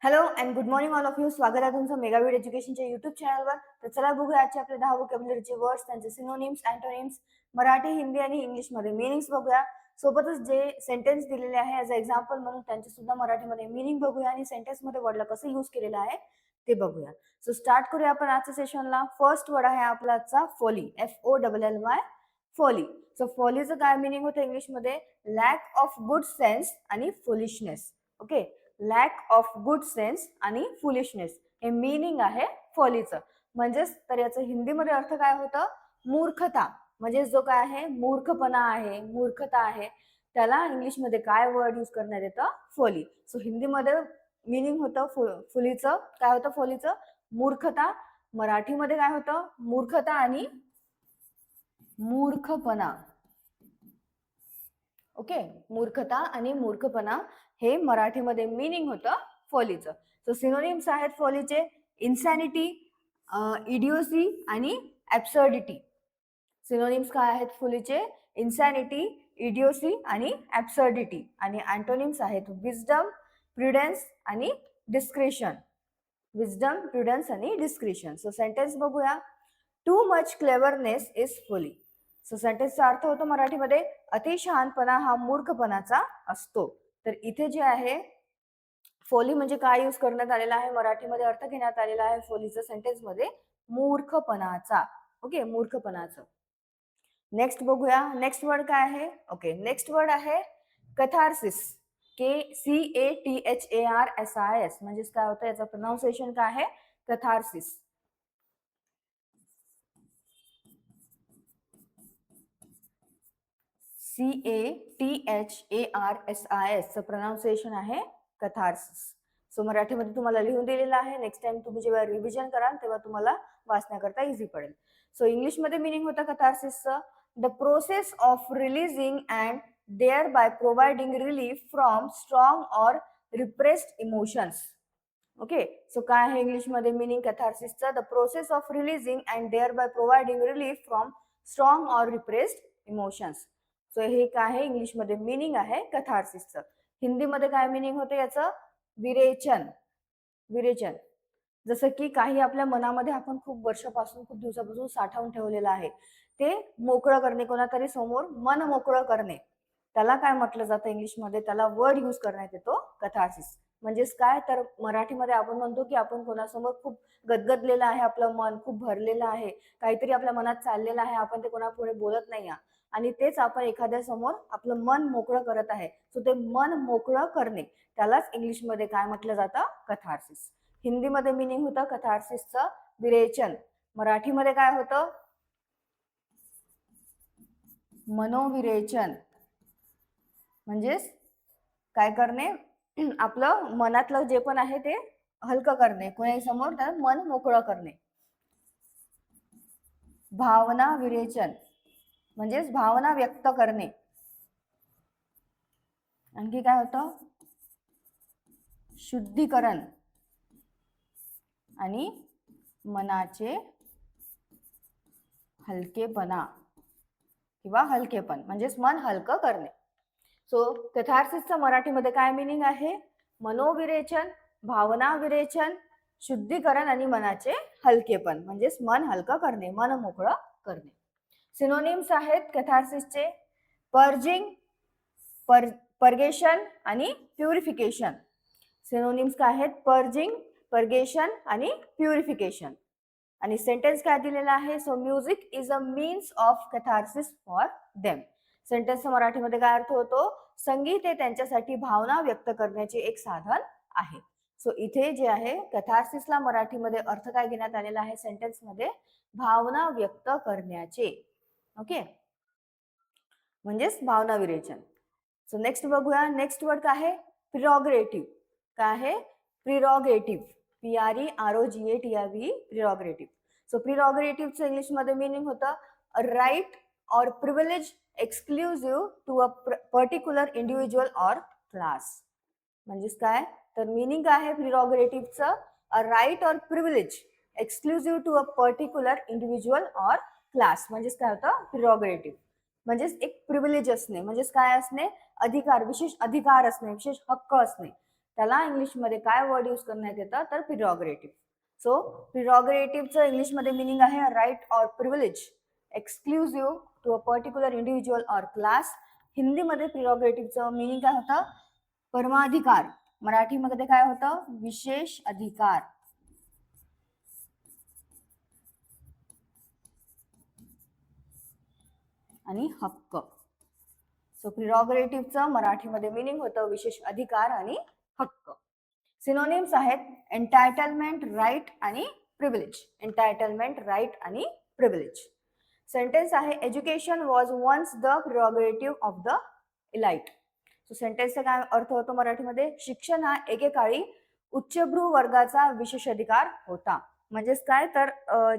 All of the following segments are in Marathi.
Hello and good morning all of you. स्वागत आहे तुमचं मेगावीड एज्युकेशनच्या युट्यूब चॅनलवर. तर चला बघूया आजचे आपले 10 व्होकॅब्युलरीचे वर्ड्स, त्यांचे सिनोनिम्स, अँटोनिम्स, मराठी, हिंदी आणि इंग्लिशमध्ये मीनिंग्स बघूया. सोबतच जे सेंटेन्स दिलेले आहे ॲज अ एक्झाम्पल म्हणून त्यांचे सुद्धा मराठीमध्ये मीनिंग बघूया आणि सेंटेन्समध्ये वर्डला कसं यूज केलेलं आहे ते बघूया. सो स्टार्ट करूया आपण आजच्या सेशनला. फर्स्ट वर्ड आहे आपला आजचा फॉली, FOLLY, फॉली. सो फॉलीचं काय मीनिंग होतं इंग्लिशमध्ये? लॅक ऑफ गुड सेन्स आणि foolishness. Okay, lack of good sense आणि फुलिशनेस हे मीनिंग आहे फॉलीचं. म्हणजेच तर याचं हिंदीमध्ये अर्थ काय होतं? मूर्खता. म्हणजे जो काय आहे मूर्खपणा आहे, मूर्खता आहे, त्याला इंग्लिशमध्ये काय वर्ड यूज करण्यात येतं? फॉली. सो हिंदीमध्ये मीनिंग होतं फुलीचं काय होतं? फॉलीचं मूर्खता. मराठीमध्ये काय होतं? मूर्खता आणि मूर्खपणा. ओके, मूर्खता आणि मूर्खपणा हे मराठीमध्ये मीनिंग होतं फॉलीचं. सो सिनोनिम्स आहेत फॉलीचे: इन्सॅनिटी, इडिओसी आणि ॲब्सर्डिटी. सिनोनिम्स काय आहेत फॉलीचे? इन्सॅनिटी, इडिओसी आणि ॲब्सर्डिटी. आणि अँटोनिम्स आहेत विजडम, प्रुडन्स आणि डिस्क्रिशन. विजडम, प्रुडन्स आणि डिस्क्रिशन. सो सेंटेन्स बघूया. Too much cleverness is folly. So सेंटेन्सचा अर्थ होतो मराठीमध्ये अति शहाणपणा हा मूर्खपणाचा असतो. तर इथे जे आहे फॉली म्हणजे काय यूज करण्यात आलेला आहे? मराठीमध्ये अर्थ घेण्यात आलेला आहे फॉलीचा सेंटेन्समध्ये मूर्खपणाचा. ओके, मूर्खपणाचं. नेक्स्ट बघूया. नेक्स्ट वर्ड काय आहे? ओके, नेक्स्ट वर्ड आहे कथार्सिस. KCATHARSIS. म्हणजेच काय होतं? याचं प्रोनाउन्सिएशन काय आहे? कथार्सिस. CATHARSIS चं प्रोनाउन्सिएशन आहे कथार्सिस. सो मराठीमध्ये तुम्हाला लिहून दिलेलं आहे. नेक्स्ट टाइम तुम्ही जेव्हा रिव्हिजन कराल तेव्हा तुम्हाला वाचण्याकरता इझी पडेल. सो इंग्लिशमध्ये मीनिंग होतं कथार्सिसचं the process of releasing and thereby providing relief from strong or repressed emotions. Okay, so काय आहे इंग्लिशमध्ये मीनिंग कथार्सिसचं? The process of releasing and thereby providing relief from strong or repressed emotions. So हे काय आहे इंग्लिशमध्ये मीनिंग आहे कथार्सिसचं. हिंदीमध्ये काय मीनिंग होतं याचं? विरेचन. विरेचन. जसं की काही आपल्या मनामध्ये आपण खूप वर्षापासून, खूप दिवसापासून साठवून ठेवलेलं आहे, ते मोकळं करणे, कोणातरी समोर मन मोकळं करणे, त्याला काय म्हटलं जातं इंग्लिशमध्ये? त्याला वर्ड यूज करण्यात येतो कथार्सिस. म्हणजेच काय? तर मराठीमध्ये आपण म्हणतो की आपण कोणासमोर खूप गदगदलेलं आहे, आपलं मन खूप भरलेलं आहे, काहीतरी आपल्या मनात चाललेलं आहे, आपण ते कोणापुढे बोलत नाही आणि तेच आपण एखाद्या समोर आपलं मन मोकळं करत आहे. सो ते मन मोकळं करणे, त्यालाच इंग्लिशमध्ये काय म्हटलं जातं? कथार्सिस. हिंदीमध्ये मीनिंग होतं कथार्सिसचं विरेचन. मराठीमध्ये काय होतं? मनोविरेचन. म्हणजेच काय करणे? आपलं मनातलं जे पण आहे ते हलकं करणे, कोणाही समोर त्याला मन मोकळं करणे. भावना विरेचन म्हणजेच भावना व्यक्त करणे. आणखी काय होतं? शुद्धीकरण आणि मनाचे हलकेपणा किंवा हलकेपण म्हणजेच मन हलकं करणे. सो कथार्सिसचं मराठीमध्ये काय मीनिंग आहे? मनोविरेचन, भावना विरेचन, शुद्धीकरण आणि मनाचे हलकेपण म्हणजेच मन हलकं करणे, मन मोकळं करणे. सिनोनिम्स आहेत कथार्सिसचे: पर्जिंग, पर्गेशन आणि प्युरिफिकेशन. सिनोनिम्स काय आहेत? पर्जिंग, पर्गेशन आणि प्युरिफिकेशन. आणि सेंटेन्स काय दिलेला आहे? So music is a means of catharsis for them. सेंटेन्सचा मराठीमध्ये काय अर्थ होतो? संगीत हे त्यांच्यासाठी भावना व्यक्त करण्याचे एक साधन आहे. सो इथे जे आहे कथार्सिसला मराठीमध्ये अर्थ काय घेण्यात आलेला आहे सेंटेन्समध्ये? भावना व्यक्त करण्याचे. ओके, म्हणजेच भावना विरेचन. सो नेक्स्ट बघूया. नेक्स्ट वर्ड काय आहे? प्रिरॉगेटिव्ह. काय आहे? प्रिरॉगेटिव्ह. PREROGATIVE, प्रिरॉगेटिव्ह. सो प्रिरॉगेटिव्हचं इंग्लिशमध्ये मीनिंग होतं right or privilege exclusive to a particular individual or class. म्हणजेच काय? तर मीनिंग आहे प्रिरॉगेटिव्हचं a right or privilege exclusive to a particular individual or class. म्हणजेच काय होतं? प्रिरॉगेटिव्ह म्हणजेच एक प्रिव्हिलेज असणे, म्हणजेच काय असणे? अधिकार, विशेष अधिकार असणे, विशेष हक्क असणे. त्याला इंग्लिशमध्ये काय वर्ड यूज करण्यात येतं तर प्रिरॉगेटिव्ह. सो प्रिरॉगेटिव्हचं इंग्लिशमध्ये मिनिंग आहे right or privilege exclusive to a particular individual or class. हिंदीमध्ये प्रिरॉगेटिव्हचं मिनिंग काय होतं परमाधिकार. मराठीमध्ये काय होतं विशेष अधिकार. आणि हक्क. सो प्रिरॉगेटिव्हचं मराठीमध्ये मिनिंग होतं विशेष अधिकार आणि हक्क. सिनोनिम्स आहेत एंटायटलमेंट, राईट आणि प्रिव्हिलेज. एंटायटलमेंट, राईट आणि प्रिव्हिलेज. सेंटेन्स आहे education was once the prerogative of the elite. So सेंटेन्सचा काय अर्थ होतो मराठीमध्ये शिक्षण हा एकेकाळी उच्चभ्रू वर्गाचा विशेष अधिकार होता. म्हणजेच काय तर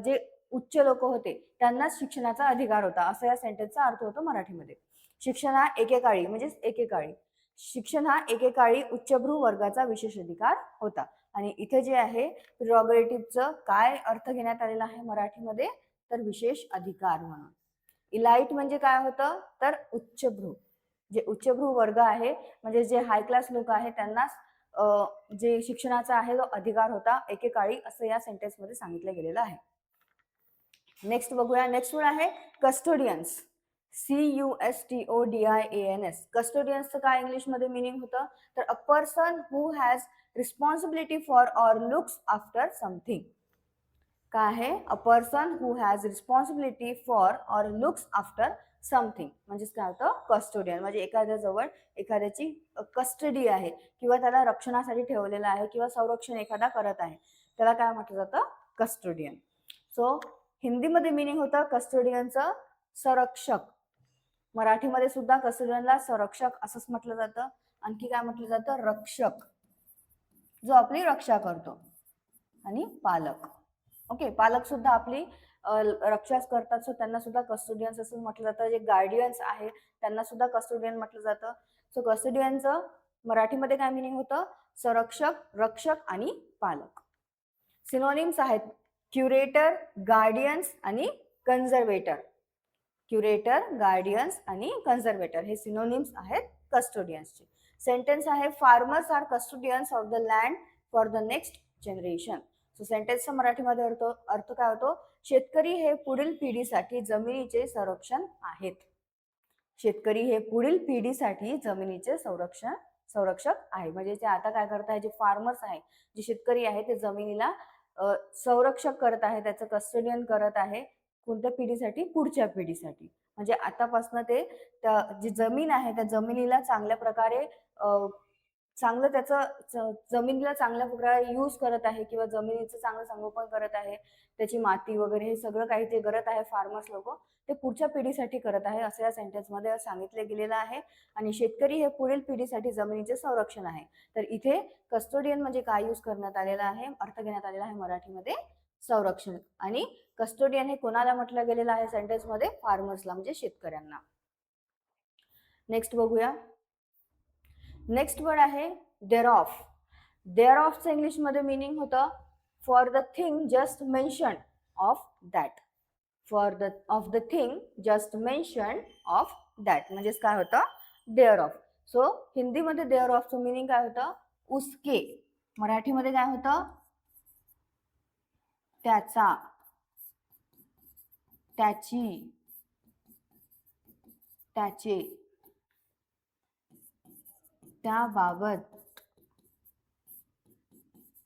जे उच्च लोक होते त्यांनाच शिक्षणाचा अधिकार होता असं या सेंटेन्सचा अर्थ होतो मराठीमध्ये. शिक्षण हा एकेकाळी म्हणजेच एकेकाळी शिक्षण हा एकेकाळी उच्चभ्रू वर्गाचा विशेष अधिकार होता. आणि इथे जे आहे प्रिरॉगेटिव्हचं काय अर्थ घेण्यात आलेला आहे मराठीमध्ये तर विशेष अधिकार म्हणून. इलाइट म्हणजे काय होतं तर उच्चभ्रू. जे उच्चभ्रू वर्ग आहे म्हणजे जे हाय क्लास लोक आहेत त्यांनाच जे शिक्षणाचा आहे तो अधिकार होता एकेकाळी असं या सेंटेन्समध्ये सांगितलं गेलेलं आहे. नेक्स्ट बघूया. नेक्स्ट वर्ड आहे कस्टोडियन्स. CUSTODIANS. कस्टोडियन्सचं काय इंग्लिशमध्ये मिनिंग होतं तर a person who has responsibility for or looks after something. काय आहे a person who has responsibility for or looks after something. म्हणजेच काय होतं कस्टोडियन म्हणजे एखाद्याजवळ एखाद्याची कस्टडी आहे किंवा त्याला रक्षणासाठी ठेवलेलं आहे किंवा संरक्षण एखादा करत आहे त्याला काय म्हटलं जातं कस्टोडियन. सो हिंदीमध्ये मिनिंग होतं कस्टोडियनचं संरक्षक. मराठीमध्ये सुद्धा कस्टोडियनला संरक्षक असंच म्हटलं जातं. आणखी काय म्हटलं जातं रक्षक जो आपली रक्षा करतो. आणि पालक. ओके पालक सुद्धा आपली रक्षाच करतात सो त्यांना सुद्धा कस्टोडियन्स असं म्हटलं जातं. जे गार्डियन्स आहे त्यांना सुद्धा कस्टोडियन म्हटलं जातं. सो कस्टोडियनचं मराठीमध्ये काय मिनिंग होतं संरक्षक, रक्षक आणि पालक. सिनोनिम्स आहेत क्युरेटर, गार्डियन्स आणि कन्झर्वेटर. क्युरेटर, गार्डियन्स आणि कन्झर्वेटर हे सिनोनिम्स आहेत कस्टोडियन्सचे. सेंटेन्स आहे farmers are custodians of the land for the next generation. So सेंटेन्सचा मराठीमध्ये अर्थ काय होतो शेतकरी हे पुढील पिढीसाठी जमिनीचे संरक्षण आहेत. शेतकरी हे पुढील पिढीसाठी जमिनीचे संरक्षक आहे. म्हणजे ते आता काय करत आहे जे फार्मर्स आहे जे शेतकरी आहे ते जमिनीला संरक्षक करत आहे त्याचं कस्टोडियन करत आहे. कोणत्या पिढीसाठी पुढच्या पिढीसाठी. म्हणजे आतापासून ते जी जमीन आहे त्या जमिनीला चांगल्या प्रकारे चांगलं त्याचं जमिनीला चांगल्या प्रकारे यूज करत आहे किंवा जमिनीचं चांगलं संगोपन करत आहे. त्याची माती वगैरे हे सगळं काही ते करत आहे फार्मर्स लोक ते पुढच्या पिढीसाठी करत आहे असं या सेंटेन्समध्ये सांगितले गेलेलं आहे. आणि शेतकरी हे पुढील पिढीसाठी जमिनीचे संरक्षण आहे. तर इथे कस्टोडियन म्हणजे काय यूज करण्यात आलेला आहे अर्थ घेण्यात आलेला आहे मराठीमध्ये संरक्षण. आणि कस्टोडियन हे कोणाला म्हटलं गेलेलं आहे सेंटेन्समध्ये फार्मर्सला म्हणजे शेतकऱ्यांना. नेक्स्ट बघूया. नेक्स्ट वर्ड आहे देअर ऑफ. देअर ऑफचं इंग्लिशमध्ये मिनिंग होतं for the thing just mention of that. For the of the thing just mention of that म्हणजेच काय होतं देअर ऑफ. सो हिंदीमध्ये देअर ऑफचं मिनिंग काय होतं उसके. मराठीमध्ये काय होतं त्याचा, त्याची, त्याचे, त्याबाबत,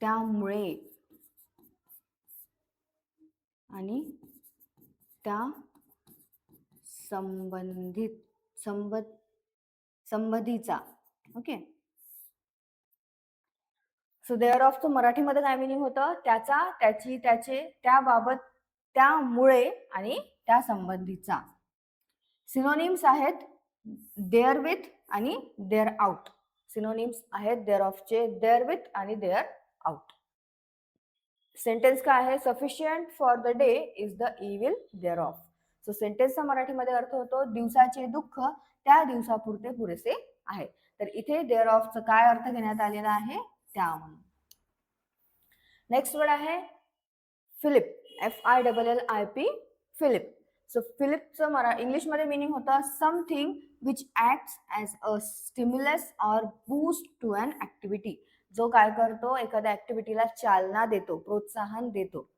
त्यामुळे आणि त्या संबंधीचा. ओके सो देअर ऑफचं मराठीमध्ये काय मिनिंग होतं त्याचा, त्याची, त्याचे, त्याबाबत, त्यामुळे आणि त्या संबंधीचा. सिनोनिम्स आहेत देअर विथ आणि देअर आउट. सिनोनिम्स आहेत देअर ऑफचे देअर विथ आणि देअर आउट. सेंटेन्स काय आहे sufficient for the day is the evil thereof. So सेंटेन्सचा मराठीमध्ये अर्थ होतो दिवसाचे दुःख त्या दिवसापुरते पुरेसे आहे. तर इथे देअर ऑफचा काय अर्थ घेण्यात आलेला आहे त्या म्हणून. नेक्स्ट वर्ड आहे फिलिप. FILLIP fillip. सो फिलिपचं इंग्लिशमध्ये मिनिंग होतं something which acts as a stimulus or boost to an activity. जो काय करतो, एखाद्या ऍक्टिव्हिटीला चालना देतो, प्रोत्साहन देतो,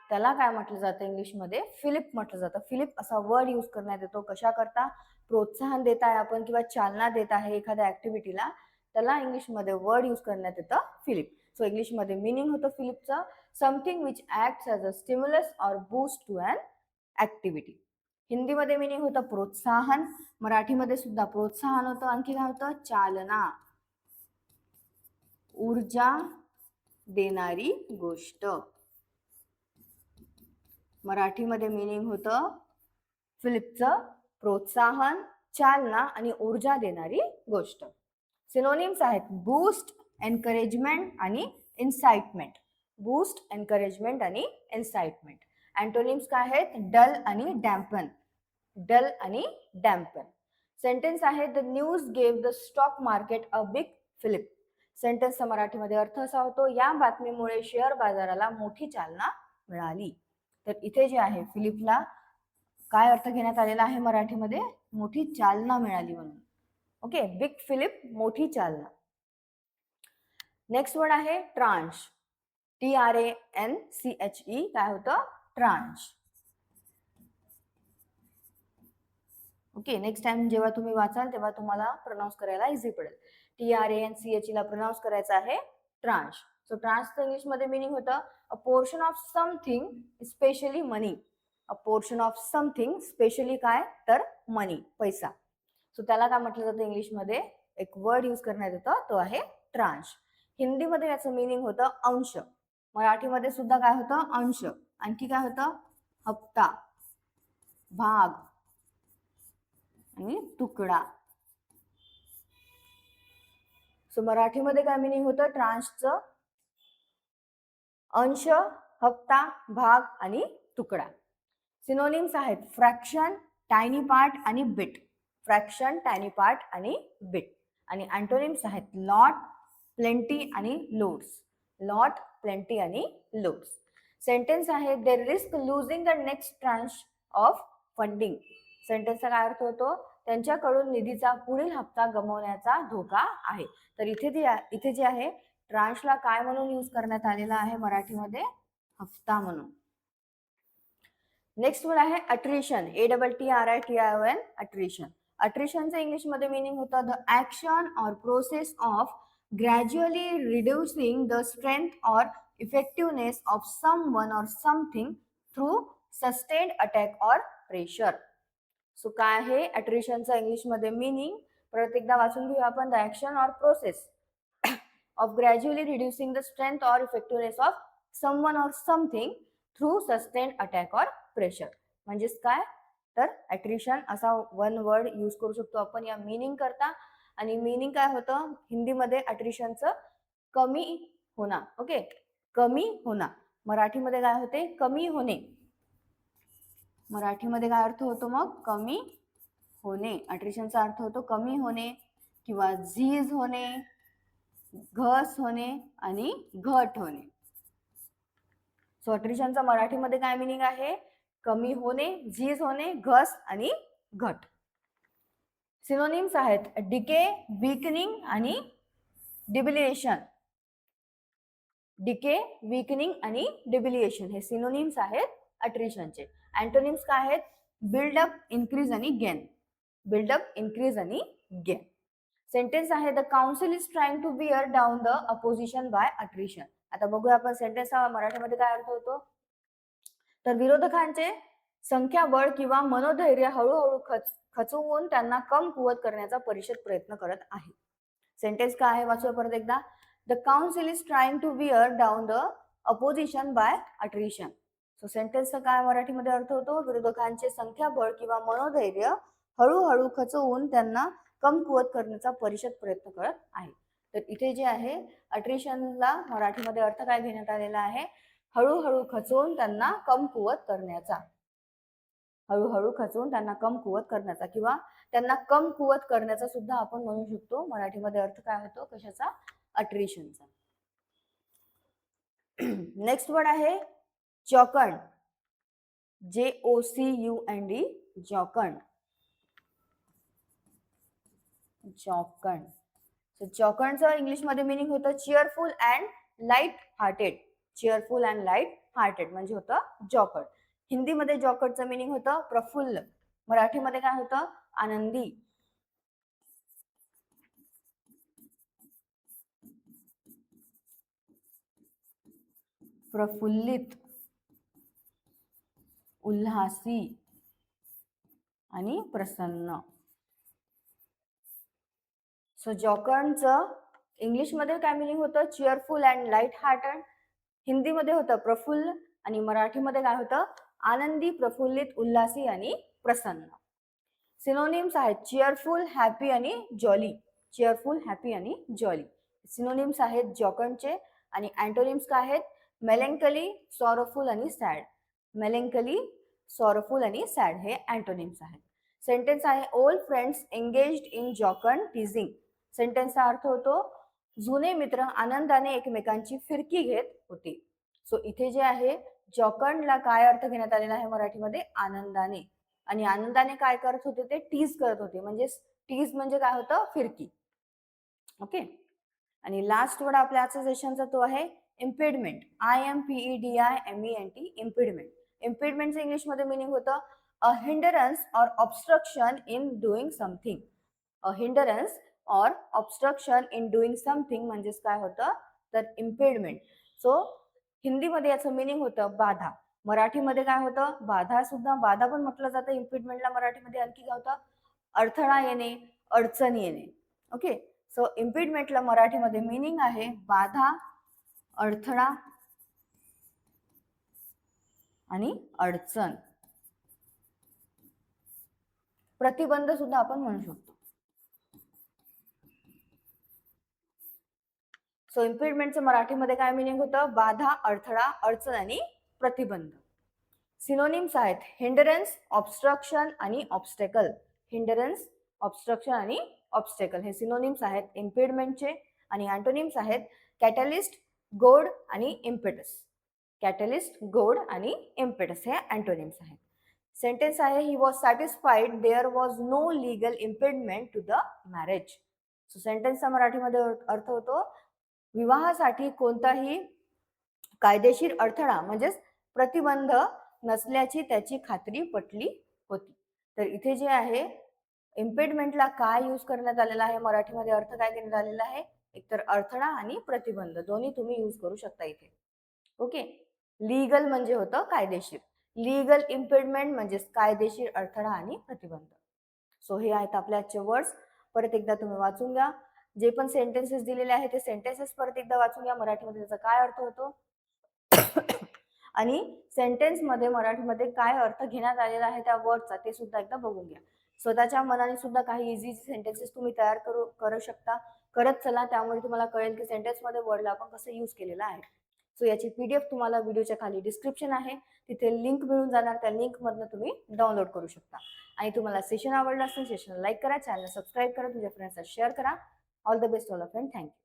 त्याला काय म्हटलं जातं इंग्लिशमध्ये? फिलिप म्हटलं जातं. फिलिप असा वर्ड यूज करण्यात येतो. कशा करता? प्रोत्साहन देत आहे आपण किंवा चालना देत आहे एखाद्या ऍक्टिव्हिटीला, त्याला इंग्लिशमध्ये वर्ड यूज करण्यात येतं फिलिप. सो इंग्लिशमध्ये मिनिंग होतं फिलिपचं something which acts as a stimulus or boost to an activity. हिंदीमध्ये मिनिंग होतं प्रोत्साहन, मराठीमध्ये सुद्धा प्रोत्साहन होतं. आणखी काय होतं? चालना, ऊर्जा देणारी गोष्ट. मराठीमध्ये मिनिंग होतं फिलिपचं प्रोत्साहन, चालना आणि ऊर्जा देणारी गोष्ट. सिनोनिम्स आहेत बूस्ट, एनकरेजमेंट आणि इन्साइटमेंट. बूस्ट, एनकरेजमेंट आणि इन्साइटमेंट. अँटोनिम्स काय आहेत? डल आणि डॅम्पन. डल आणि डॅम्पन. सेंटेन्स आहे the news gave the stock market a big fillip. सेंटेन्सचा मराठीमध्ये अर्थ असा होतो या बातमीमुळे शेअर बाजाराला मोठी चालना मिळाली. तर इथे जे आहे फिलिपला काय अर्थ घेण्यात आलेला आहे मराठीमध्ये? मोठी चालना मिळाली म्हणून. ओके, बिग फिलिप, मोठी चालना. नेक्स्ट वर्ड आहे ट्रान्श. TRANCHE. काय होतं? ट्रान्श. ओके, नेक्स्ट टाइम जेव्हा तुम्ही वाचाल तेव्हा तुम्हाला प्रोनाऊन्स करायला इझी पडेल. TRANCHE ला प्रोनाऊन्स करायचं आहे ट्रान्श. सो ट्रान्सचं इंग्लिशमध्ये मिनिंग होतं अ portion of something specially money. A portion of something specially काय? तर मनी, पैसा. सो त्याला काय म्हटलं जातं इंग्लिशमध्ये? एक वर्ड यूज करण्यात येतं, तो आहे ट्रान्श. हिंदीमध्ये याचं मिनिंग होतं अंश. मराठीमध्ये सुद्धा काय होतं? अंश. आणखी काय होतं? हप्ता, भाग आणि तुकडा. सो मराठीमध्ये काय मिनिंग होतं ट्रान्सचं? अंश, हप्ता, भाग आणि तुकडा. सिनोनिम्स आहेत फ्रॅक्शन, टायनी पार्ट आणि बिट. फ्रॅक्शन, टायनी पार्ट आणि बिट. आणि अँटोनिम्स आहेत लॉट, प्लेंटी आणि लोड्स. लॉट, प्लेंटी आणि लोड्स. सेंटेन्स आहे they risk losing the next tranche of funding. सेंटेन्सचा काय अर्थ होतो? त्यांच्याकडून निधीचा पुढील हप्ता गमावण्याचा धोका आहे. तर इथे जे आहे ट्रान्शला काय म्हणून यूज करण्यात आलेला आहे मराठीमध्ये? हप्ता म्हणून. नेक्स्ट वर्ड आहे अट्रिशन. ATTRITION. अट्रिशन. अट्रिशनचं इंग्लिशमध्ये मिनिंग होतं the action or process of gradually reducing the strength or effectiveness of someone or something through sustained attack or pressure. So काय आहे अट्रिशनचं इंग्लिशमध्ये मिनिंग? परत एकदा वाचून घेऊया आपण. The action or process of gradually reducing the strength or effectiveness of someone or something through sustained attack or pressure. म्हणजेच काय? तर अट्रिशन असा वन वर्ड यूज करू शकतो आपण या मीनिंग करता. आणि मीनिंग काय होतं हिंदीमध्ये अट्रिशनचं? कमी होणार. ओके, कमी होणार. मराठीमध्ये काय होते? कमी होणे. मराठीमध्ये काय अर्थ होतो मग? कमी होणे. अट्रिशनचा अर्थ होतो कमी होणे किंवा झीज होणे, घस होणे आणि घट होणे. सो अट्रिशनचा मराठीमध्ये काय मिनिंग आहे? कमी होणे, झीज होणे, घस आणि घट. सिनोनिम्स आहेत डिके, वीकनिंग आणि डिबिलिएशन. डिके, वीकनिंग आणि डिबिलिएशन हे सिनोनिम्स आहेत अट्रिशनचे. अँटोनिम्स काय आहेत? बिल्डअप, इन्क्रीज आणि गेन. बिल्डअप, इन्क्रीज आणि गेन. सेंटेन्स आहे the council is trying to bear down the opposition by attrition. आता बघूया आपण सेंटेन्स हा मराठीमध्ये काय अर्थ होतो? तर विरोधकांचे संख्याबळ किंवा मनोधैर्य हळूहळू खचवून त्यांना कमकुवत करण्याचा परिषद प्रयत्न करत आहे. सेंटेन्स काय आहे? वाचूया परत एकदा. The council is trying to bear down the opposition by attrition. So सेंटेन्सचा काय मराठीमध्ये अर्थ होतो? विरोधकांचे संख्याबळ किंवा मनोधैर्य हळूहळू खचवून त्यांना कमकुवत करण्याचा परिषद प्रयत्न करत आहे. तर इथे जे आहे अट्रिशनला मराठीमध्ये अर्थ काय घेण्यात आलेला आहे? हळूहळू खचवून त्यांना कमकुवत करण्याचा. हळूहळू खचवून त्यांना कमकुवत करण्याचा किंवा त्यांना कमकुवत करण्याचा सुद्धा आपण म्हणू शकतो. मराठीमध्ये अर्थ काय होतो कशाचा? अट्रिशनचा. नेक्स्ट वर्ड आहे जॉकंड. JOCUND. जॉकंड. जॉकंड. सो जॉकर्नचं इंग्लिशमध्ये मिनिंग होतं cheerful and light hearted. Cheerful and light hearted म्हणजे होतं जॉकर्ड. हिंदीमध्ये जॉकर्डचं मिनिंग होतं प्रफुल्ल. मराठीमध्ये काय होतं आनंदी. प्रफुल्लित, उल्हासी आणि प्रसन्न. सो जॉकर्नचं इंग्लिशमध्ये काय मिनिंग होतं चीअरफुल अँड लाईट हार्टेड. हिंदीमध्ये होतं प्रफुल्ल आणि मराठीमध्ये काय होतं आनंदी, प्रफुल्लित, उल्हासी आणि प्रसन्न. सिनोनिम्स आहेत चीअरफुल, हॅपी आणि जॉली. चीअरफुल, हॅपी आणि जॉली सिनोनिम्स आहेत जॉकर्नचे. आणि अँटोनिम्स काय आहेत मेलँकली, सॉरोफुल आणि सॅड. मेलँकली, सॉरोफुल आणि सॅड हे अँटोनिम्स आहेत. सेंटेन्स आहे old friends engaged in jocund teasing. सेंटेन्सचा अर्थ होतो जुने मित्र आनंदाने एकमेकांची फिरकी घेत होते. सो इथे जे आहे जॉकर्नला काय अर्थ घेण्यात आलेला आहे मराठीमध्ये आनंदाने. आणि आनंदाने काय करत होते ते टीज करत होते. म्हणजे टीज म्हणजे काय होतं फिरकी. ओके. आणि लास्ट वर्ड आपल्या आजच्या सेशनचा तो आहे इम्पेडमेंट. IMPEDIMENT impediment. इम्पेडमेंटचं इंग्लिशमध्ये मिनिंग होतं a hindrance or obstruction in doing something. A hindrance or obstruction in doing something म्हणजेच काय होतं तर इम्पेडमेंट. सो हिंदीमध्ये याचं मिनिंग होतं बाधा. मराठीमध्ये काय होतं बाधा सुद्धा, बाधा पण म्हटलं जातं इम्पेडमेंटला मराठीमध्ये. आणखी काय होतं अडथळा येणे, अडचण येणे. ओके. सो इम्पेडमेंटला मराठीमध्ये मिनिंग आहे बाधा, अडथळा आणि अडचण. प्रतिबंध सुद्धा आपण म्हणू शकतो. सो इम्पेडमेंटचं मराठीमध्ये काय मिनिंग होतं बाधा, अडथळा, अडचण आणि प्रतिबंध. सिनोनिम्स आहेत हिंडरन्स, ऑब्स्ट्रक्शन आणि ऑब्स्टेकल. हिंडरन्स, ऑब्स्ट्रक्शन आणि ऑब्स्टेकल हे सिनोनिम्स आहेत इम्पेडमेंटचे. आणि अँटोनिम्स आहेत कॅटलिस्ट, गोड आणि इम्पेटस. कॅटलिस्ट, गोड आणि इम्पेटस हे अँटोनिम्स आहेत. सेंटेन्स आहे he was satisfied there was no legal impediment to the marriage. So सेंटेन्सचा मराठीमध्ये अर्थ होतो विवाहासाठी कोणताही कायदेशीर अडथळा म्हणजेच प्रतिबंध नसल्याची त्याची खात्री पटली होती. तर इथे जे आहे इम्पेडमेंटला काय यूज करण्यात आलेला आहे मराठीमध्ये अर्थ काय देण्यात आलेला आहे एकतर अडथळा आणि प्रतिबंध दोन्ही तुम्ही यूज करू शकता इथे. ओके. लीगल म्हणजे होतं कायदेशीर. लीगल इम्पेडमेंट म्हणजे कायदेशीर अडथळा आणि प्रतिबंध. सो हे आहेत आपले आजचे वर्ड्स. परत एकदा तुम्ही वाचून घ्या. जे पण सेंटेन्सेस दिलेले आहेत ते सेंटेन्सेस परत एकदा वाचून घ्या. मराठीमध्ये त्याचा काय अर्थ होतो आणि सेंटेन्स मध्ये मराठीमध्ये काय अर्थ घेण्यात आलेला आहे त्या वर्डचा ते सुद्धा एकदा बघून घ्या. स्वतःच्या मनाने सुद्धा काही इझी सेंटेन्सेस तुम्ही तयार करू शकता. करत चला. त्यामुळे तुम्हाला कळेल की सेंटेन्स मध्ये वर्डला आपण कसं यूज केलेलं आहे. सो याची PDF तुम्हाला व्हिडिओच्या खाली डिस्क्रिप्शन आहे तिथे लिंक मिळून जाणार. त्या लिंक मधनं तुम्ही डाउनलोड करू शकता. आणि तुम्हाला सेशन आवडलं असेल सेशनला लाईक करा, चॅनल सबस्क्राईब करा, तुझ्या फ्रेंड्सला शेअर करा. All the best all of friend. Thank you.